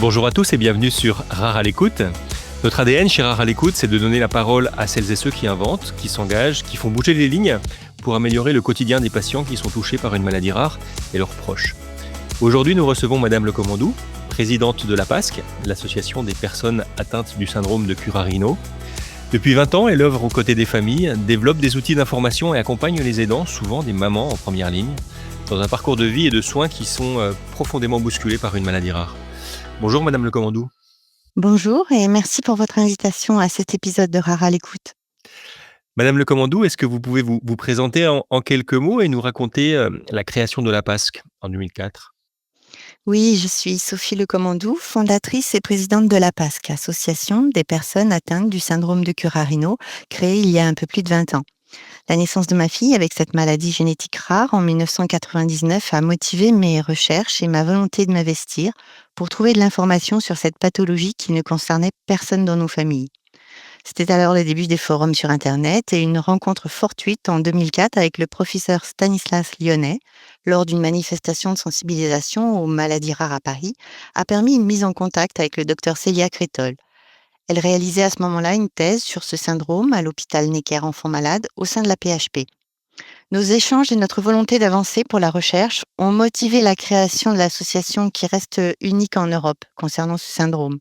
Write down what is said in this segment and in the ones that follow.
Bonjour à tous et bienvenue sur Rare à l'écoute. Notre ADN chez Rare à l'écoute, c'est de donner la parole à celles et ceux qui inventent, qui s'engagent, qui font bouger les lignes pour améliorer le quotidien des patients qui sont touchés par une maladie rare et leurs proches. Aujourd'hui, nous recevons Madame Lecomandou, présidente de la PASC, l'association des personnes atteintes du syndrome de Currarino. Depuis 20 ans, elle œuvre aux côtés des familles, développe des outils d'information et accompagne les aidants, souvent des mamans en première ligne, dans un parcours de vie et de soins qui sont profondément bousculés par une maladie rare. Bonjour Madame Lecomandou. Bonjour et merci pour votre invitation à cet épisode de Rare à l'écoute. Madame Lecomandou, est-ce que vous pouvez vous présenter en quelques mots et nous raconter la création de la PASC en 2004? Oui, je suis Sophie Lecomandou, fondatrice et présidente de la PASC, association des personnes atteintes du syndrome de Currarino, créée il y a un peu plus de 20 ans. La naissance de ma fille avec cette maladie génétique rare en 1999 a motivé mes recherches et ma volonté de m'investir pour trouver de l'information sur cette pathologie qui ne concernait personne dans nos familles. C'était alors le début des forums sur Internet et une rencontre fortuite en 2004 avec le professeur Stanislas Lyonnais, lors d'une manifestation de sensibilisation aux maladies rares à Paris, a permis une mise en contact avec le docteur Célia Crétol. Elle réalisait à ce moment-là une thèse sur ce syndrome à l'hôpital Necker Enfants Malades au sein de la PHP. Nos échanges et notre volonté d'avancer pour la recherche ont motivé la création de l'association qui reste unique en Europe concernant ce syndrome.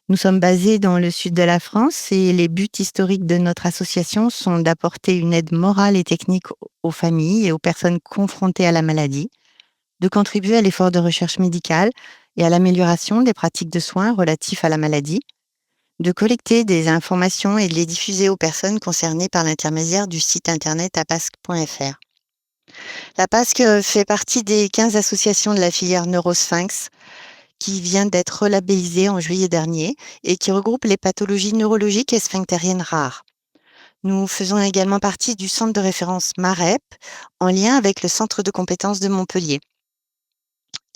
Nous sommes basés dans le sud de la France et les buts historiques de notre association sont d'apporter une aide morale et technique aux familles et aux personnes confrontées à la maladie, de contribuer à l'effort de recherche médicale et à l'amélioration des pratiques de soins relatifs à la maladie, de collecter des informations et de les diffuser aux personnes concernées par l'intermédiaire du site internet apasc.fr. La PASC fait partie des 15 associations de la filière Neurosphinx qui vient d'être relabellisée en juillet dernier et qui regroupe les pathologies neurologiques et sphinctériennes rares. Nous faisons également partie du centre de référence MAREP en lien avec le centre de compétences de Montpellier.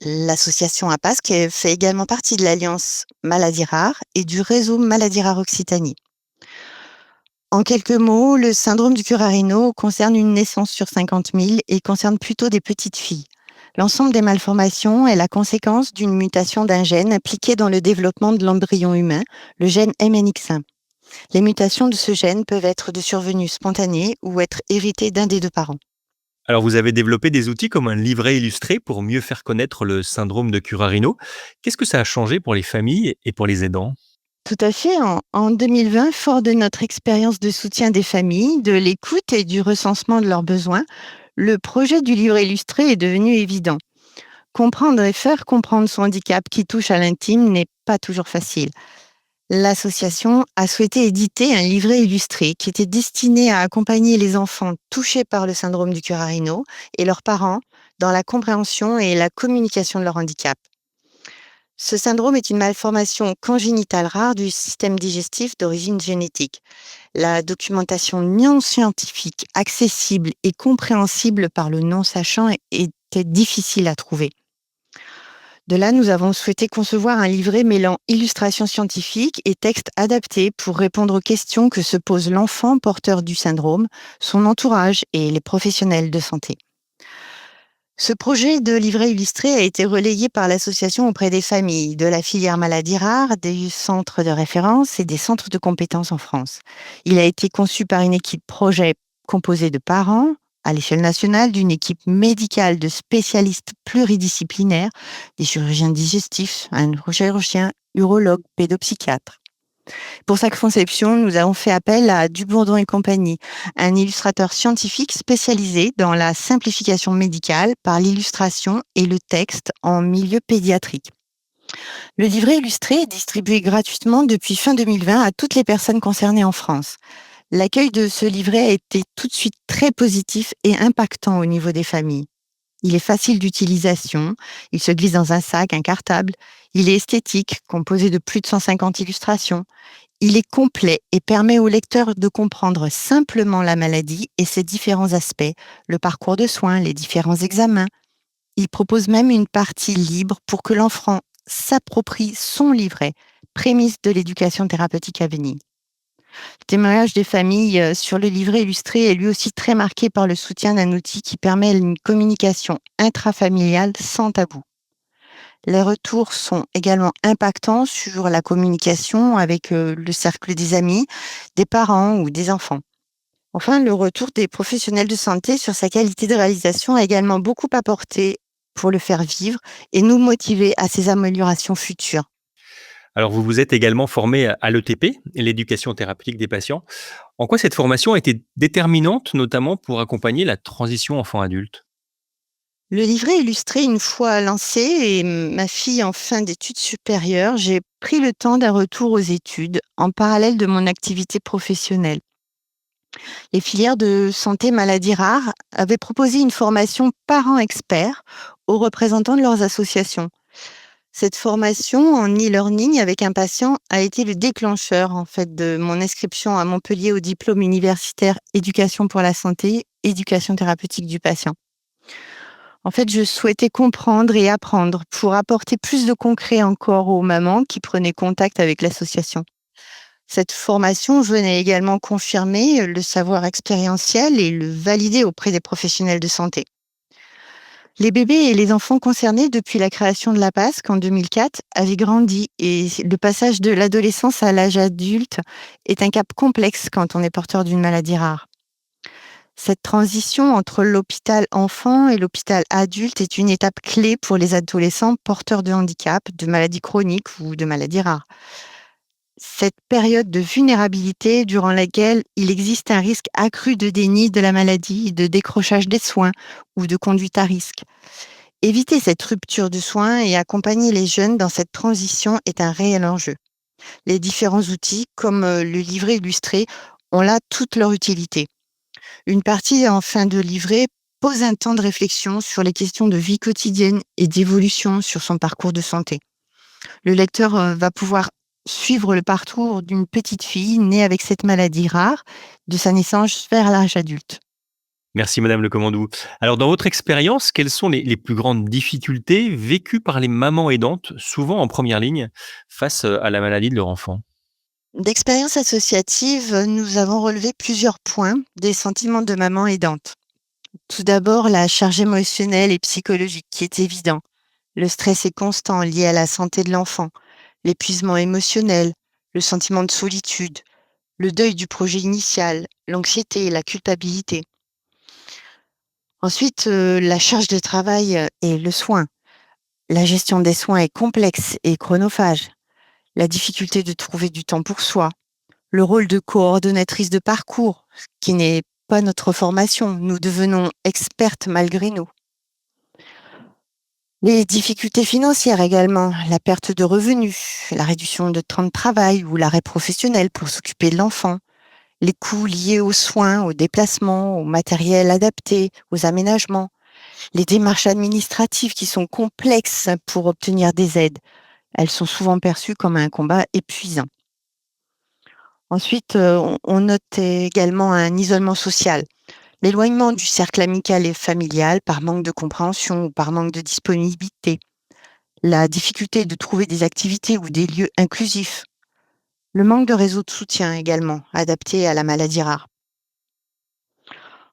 L'association APASC fait également partie de l'Alliance Maladies Rares et du réseau Maladies Rares Occitanie. En quelques mots, le syndrome du Currarino concerne une naissance sur 50 000 et concerne plutôt des petites filles. L'ensemble des malformations est la conséquence d'une mutation d'un gène impliqué dans le développement de l'embryon humain, le gène MNX1. Les mutations de ce gène peuvent être de survenue spontanée ou être héritées d'un des deux parents. Alors vous avez développé des outils comme un livret illustré pour mieux faire connaître le syndrome de Currarino. Qu'est-ce que ça a changé pour les familles et pour les aidants? Tout à fait. En 2020, fort de notre expérience de soutien des familles, de l'écoute et du recensement de leurs besoins, le projet du livret illustré est devenu évident. Comprendre et faire comprendre son handicap qui touche à l'intime n'est pas toujours facile. L'association a souhaité éditer un livret illustré qui était destiné à accompagner les enfants touchés par le syndrome du Currarino et leurs parents dans la compréhension et la communication de leur handicap. Ce syndrome est une malformation congénitale rare du système digestif d'origine génétique. La documentation non scientifique, accessible et compréhensible par le non-sachant était difficile à trouver. De là, nous avons souhaité concevoir un livret mêlant illustrations scientifiques et textes adaptés pour répondre aux questions que se pose l'enfant porteur du syndrome, son entourage et les professionnels de santé. Ce projet de livret illustré a été relayé par l'association auprès des familles, de la filière maladies rares, des centres de référence et des centres de compétences en France. Il a été conçu par une équipe projet composée de parents, à l'échelle nationale, d'une équipe médicale de spécialistes pluridisciplinaires, des chirurgiens digestifs, un neurochirurgien, urologue, pédopsychiatre. Pour sa conception, nous avons fait appel à Dubourdon et compagnie, un illustrateur scientifique spécialisé dans la simplification médicale par l'illustration et le texte en milieu pédiatrique. Le livret illustré est distribué gratuitement depuis fin 2020 à toutes les personnes concernées en France. L'accueil de ce livret a été tout de suite très positif et impactant au niveau des familles. Il est facile d'utilisation, il se glisse dans un sac, un cartable, il est esthétique, composé de plus de 150 illustrations. Il est complet et permet au lecteur de comprendre simplement la maladie et ses différents aspects, le parcours de soins, les différents examens. Il propose même une partie libre pour que l'enfant s'approprie son livret, prémisse de l'éducation thérapeutique à venir. Le témoignage des familles sur le livret illustré est lui aussi très marqué par le soutien d'un outil qui permet une communication intrafamiliale sans tabou. Les retours sont également impactants sur la communication avec le cercle des amis, des parents ou des enfants. Enfin, le retour des professionnels de santé sur sa qualité de réalisation a également beaucoup apporté pour le faire vivre et nous motiver à ces améliorations futures. Alors, vous vous êtes également formé à l'ETP, l'éducation thérapeutique des patients. En quoi cette formation a été déterminante, notamment pour accompagner la transition enfant-adulte? Le livret illustré, une fois lancé et ma fille en fin d'études supérieures, j'ai pris le temps d'un retour aux études en parallèle de mon activité professionnelle. Les filières de santé maladies rares avaient proposé une formation parents experts aux représentants de leurs associations. Cette formation en e-learning avec un patient a été le déclencheur en fait de mon inscription à Montpellier au diplôme universitaire éducation pour la santé, éducation thérapeutique du patient. En fait, je souhaitais comprendre et apprendre pour apporter plus de concret encore aux mamans qui prenaient contact avec l'association. Cette formation venait également confirmer le savoir expérientiel et le valider auprès des professionnels de santé. Les bébés et les enfants concernés depuis la création de la PASC en 2004 avaient grandi et le passage de l'adolescence à l'âge adulte est un cap complexe quand on est porteur d'une maladie rare. Cette transition entre l'hôpital enfant et l'hôpital adulte est une étape clé pour les adolescents porteurs de handicap, de maladies chroniques ou de maladies rares. Cette période de vulnérabilité durant laquelle il existe un risque accru de déni de la maladie, de décrochage des soins ou de conduite à risque. Éviter cette rupture de soins et accompagner les jeunes dans cette transition est un réel enjeu. Les différents outils, comme le livret illustré, ont là toute leur utilité. Une partie en fin de livret pose un temps de réflexion sur les questions de vie quotidienne et d'évolution sur son parcours de santé. Le lecteur va pouvoir suivre le parcours d'une petite fille née avec cette maladie rare, de sa naissance vers l'âge adulte. Merci Madame Le Commandou. Alors, dans votre expérience, quelles sont les plus grandes difficultés vécues par les mamans aidantes, souvent en première ligne, face à la maladie de leur enfant? D'expérience associative, nous avons relevé plusieurs points des sentiments de maman aidante. Tout d'abord, la charge émotionnelle et psychologique qui est évident. Le stress est constant lié à la santé de l'enfant, l'épuisement émotionnel, le sentiment de solitude, le deuil du projet initial, l'anxiété et la culpabilité. Ensuite, la charge de travail et le soin. La gestion des soins est complexe et chronophage. La difficulté de trouver du temps pour soi. Le rôle de coordonnatrice de parcours, ce qui n'est pas notre formation. Nous devenons expertes malgré nous. Les difficultés financières également, la perte de revenus, la réduction de temps de travail ou l'arrêt professionnel pour s'occuper de l'enfant, les coûts liés aux soins, aux déplacements, au matériel adapté, aux aménagements, les démarches administratives qui sont complexes pour obtenir des aides. Elles sont souvent perçues comme un combat épuisant. Ensuite, on note également un isolement social. L'éloignement du cercle amical et familial par manque de compréhension ou par manque de disponibilité. La difficulté de trouver des activités ou des lieux inclusifs. Le manque de réseau de soutien également, adapté à la maladie rare.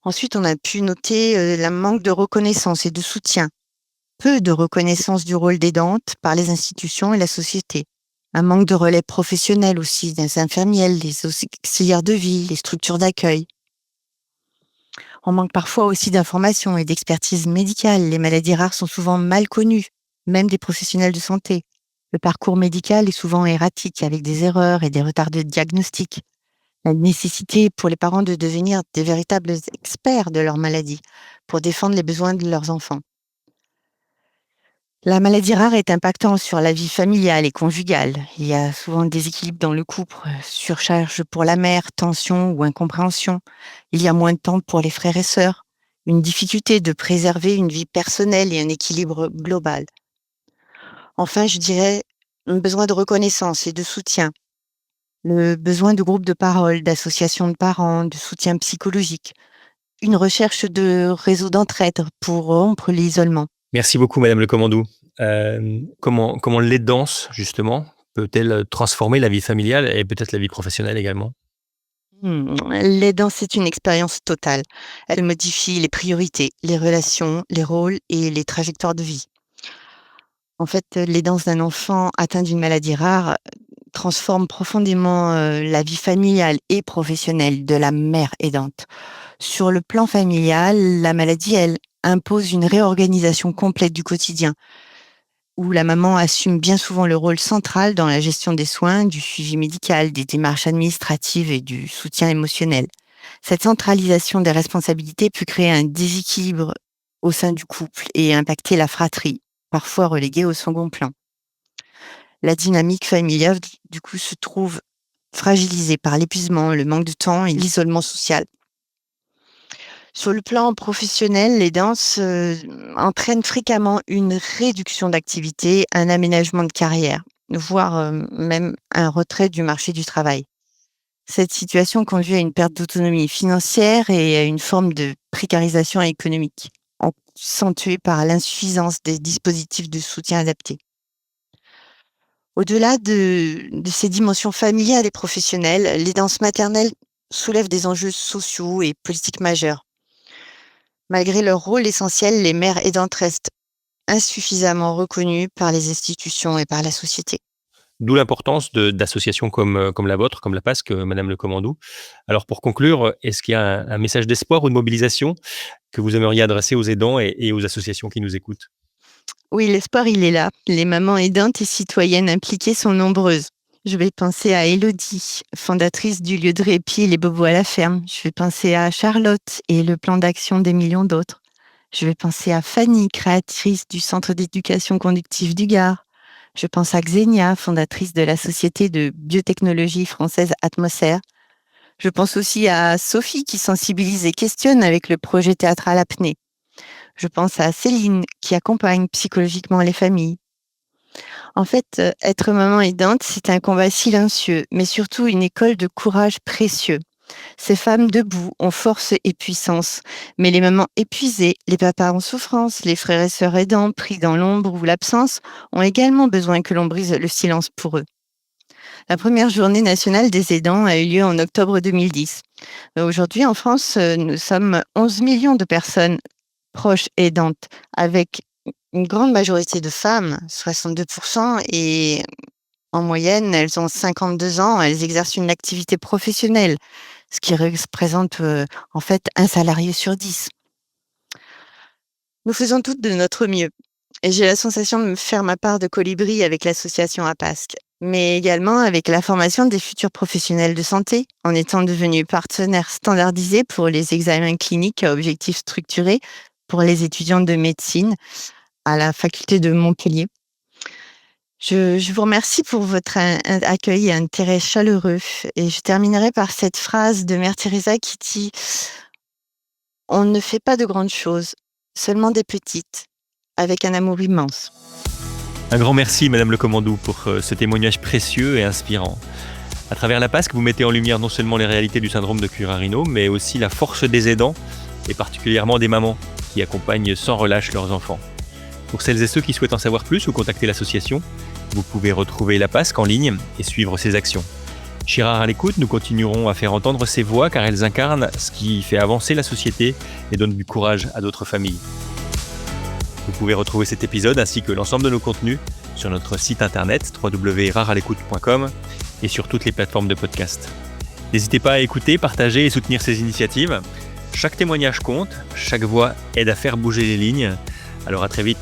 Ensuite, on a pu noter le manque de reconnaissance et de soutien. Peu de reconnaissance du rôle d'aidante par les institutions et la société. Un manque de relais professionnel aussi, des infirmières, des auxiliaires de vie, les structures d'accueil. On manque parfois aussi d'informations et d'expertise médicale. Les maladies rares sont souvent mal connues, même des professionnels de santé. Le parcours médical est souvent erratique, avec des erreurs et des retards de diagnostic. La nécessité pour les parents de devenir des véritables experts de leur maladie pour défendre les besoins de leurs enfants. La maladie rare est impactante sur la vie familiale et conjugale. Il y a souvent des déséquilibre dans le couple, surcharge pour la mère, tension ou incompréhension. Il y a moins de temps pour les frères et sœurs. Une difficulté de préserver une vie personnelle et un équilibre global. Enfin, je dirais un besoin de reconnaissance et de soutien. Le besoin de groupes de parole, d'associations de parents, de soutien psychologique. Une recherche de réseau d'entraide pour rompre l'isolement. Merci beaucoup Madame Le Commandou. Comment l'aidance, justement, peut-elle transformer la vie familiale et peut-être la vie professionnelle également? L'aidance, c'est une expérience totale. Elle modifie les priorités, les relations, les rôles et les trajectoires de vie. En fait, l'aidance d'un enfant atteint d'une maladie rare transforme profondément, la vie familiale et professionnelle de la mère aidante. Sur le plan familial, la maladie, elle impose une réorganisation complète du quotidien, où la maman assume bien souvent le rôle central dans la gestion des soins, du suivi médical, des démarches administratives et du soutien émotionnel. Cette centralisation des responsabilités peut créer un déséquilibre au sein du couple et impacter la fratrie, parfois reléguée au second plan. La dynamique familiale, du coup, se trouve fragilisée par l'épuisement, le manque de temps et l'isolement social. Sur le plan professionnel, les danses entraînent fréquemment une réduction d'activité, un aménagement de carrière, voire même un retrait du marché du travail. Cette situation conduit à une perte d'autonomie financière et à une forme de précarisation économique, accentuée par l'insuffisance des dispositifs de soutien adaptés. Au-delà de ces dimensions familiales et professionnelles, les danses maternelles soulèvent des enjeux sociaux et politiques majeurs. Malgré leur rôle essentiel, les mères aidantes restent insuffisamment reconnues par les institutions et par la société. D'où l'importance d'associations comme la vôtre, comme la PASC, Madame Le Commandou. Alors pour conclure, est-ce qu'il y a un message d'espoir ou de mobilisation que vous aimeriez adresser aux aidants et aux associations qui nous écoutent? Oui, l'espoir, il est là. Les mamans aidantes et citoyennes impliquées sont nombreuses. Je vais penser à Élodie, fondatrice du lieu de répit Les Bobos à la ferme. Je vais penser à Charlotte et le plan d'action des millions d'autres. Je vais penser à Fanny, créatrice du centre d'éducation conductive du Gard. Je pense à Xenia, fondatrice de la société de biotechnologie française Atmosphère. Je pense aussi à Sophie qui sensibilise et questionne avec le projet théâtral Apnée. Je pense à Céline qui accompagne psychologiquement les familles. En fait, être maman aidante, c'est un combat silencieux, mais surtout une école de courage précieux. Ces femmes debout ont force et puissance, mais les mamans épuisées, les papas en souffrance, les frères et sœurs aidants pris dans l'ombre ou l'absence ont également besoin que l'on brise le silence pour eux. La première journée nationale des aidants a eu lieu en octobre 2010. Aujourd'hui, en France, nous sommes 11 millions de personnes proches aidantes, avec une grande majorité de femmes, 62%, et en moyenne, elles ont 52 ans, elles exercent une activité professionnelle, ce qui représente en fait un salarié sur 10. Nous faisons toutes de notre mieux et j'ai la sensation de me faire ma part de colibri avec l'association APASC, mais également avec la formation des futurs professionnels de santé, en étant devenus partenaires standardisés pour les examens cliniques à objectifs structurés pour les étudiants de médecine à la faculté de Montpellier. Je vous remercie pour votre accueil et intérêt chaleureux et je terminerai par cette phrase de Mère Teresa qui dit: «On ne fait pas de grandes choses, seulement des petites, avec un amour immense». Un grand merci, Madame Le Commandou, pour ce témoignage précieux et inspirant. À travers la PASC, vous mettez en lumière non seulement les réalités du syndrome de Curarino, mais aussi la force des aidants, et particulièrement des mamans, qui accompagnent sans relâche leurs enfants. Pour celles et ceux qui souhaitent en savoir plus ou contacter l'association, vous pouvez retrouver la PASC en ligne et suivre ses actions. Chez Rare à l'écoute, nous continuerons à faire entendre ces voix car elles incarnent ce qui fait avancer la société et donne du courage à d'autres familles. Vous pouvez retrouver cet épisode ainsi que l'ensemble de nos contenus sur notre site internet www.rarealecoute.com et sur toutes les plateformes de podcast. N'hésitez pas à écouter, partager et soutenir ces initiatives. Chaque témoignage compte, chaque voix aide à faire bouger les lignes. Alors à très vite.